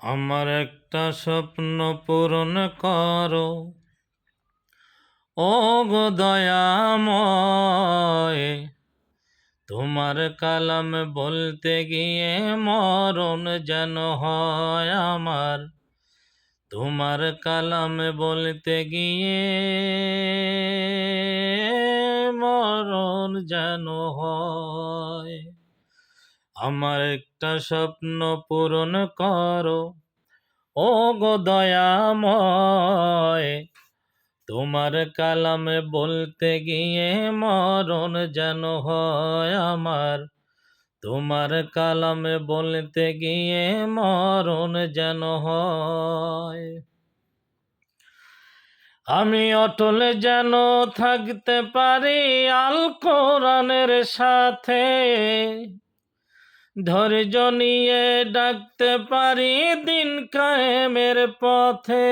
আমার একটা স্বপ্ন পূরণ করো, ও গো দয়াময়। তোমার কালাম বলতে গিয়ে মরণ যেন হয় আমার। তোমার কালাম বলতে গিয়ে মরণ যেন হয়। আমার একটা স্বপ্ন পূরণ করো, ও গো দয়াময়। তোমার কালামে বলতে গিয়ে মরণ যেন হয় আমার। তোমার কালামে বলতে গিয়ে মরণ যেন হয়। আমি অটল যেন থাকতে পারি আল কোরআনের সাথে, ধৈর্য নিয়ে ডাকতে পারি দিন কায়েমের পথে।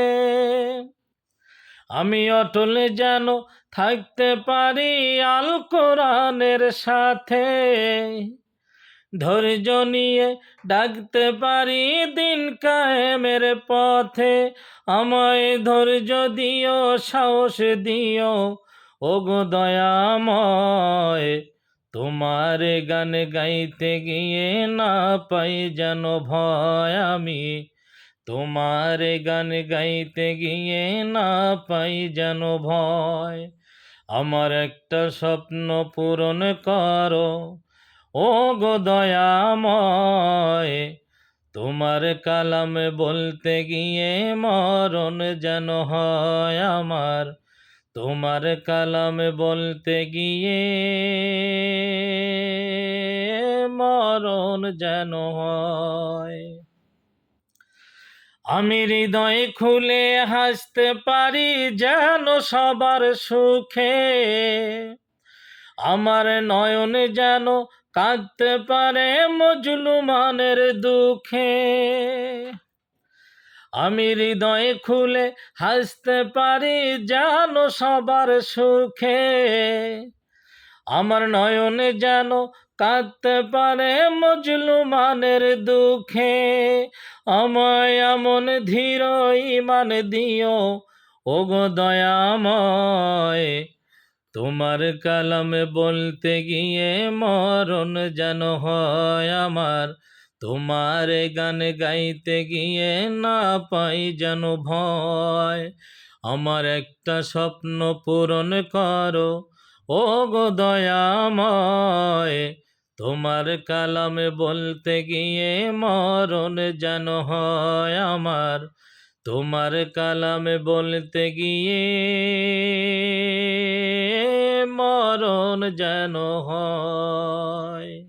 আমি অটল যেন থাকতে পারি আল কোরআনের সাথে, ধৈর্য নিয়ে ডাকতে পারি দিন কায়েমের পথে। আমায় ধৈর্য দিও, সাহস দিও, ওগো দয়াময়। তোমার গান গাইতে গিয়ে না পাই যেন ভয় আমি। তোমার গান গাইতে গিয়ে না পাই যেন ভয়। আমার একটা স্বপ্ন পূরণ করো, ও গো দয়াময়। তোমার কালাম বলতে গিয়ে মরণ যেন হয় আমার। তোমার কালাম বলতে গিয়ে মরণ যেন হয়। আমি হৃদয় খুলে হাসতে পারি যেন সবার সুখে, আমার নয়ন যেন কাঁদতে পারে মজলুমানের দুঃখে। আমি হৃদয় খুলে হাসতে পারি যেন সবার সুখে, আমার নয়ন যেন কাঁদতে পারে মজলুমানের দুঃখে। আমায় এমন ধীর ঈমান দিও, ওগো দয়াময়। তোমার কালাম বলতে গিয়ে মরণ যেন হয় আমার। তোমার গান গাইতে গিয়ে না পাই যেন ভয়। আমার একটা স্বপ্ন পূরণ করো, ও গো দয়াময়। তোমার কালামে বলতে গিয়ে মরণ যেন হয় আমার। তোমার কালামে বলতে গিয়ে মরণ যেন হয়।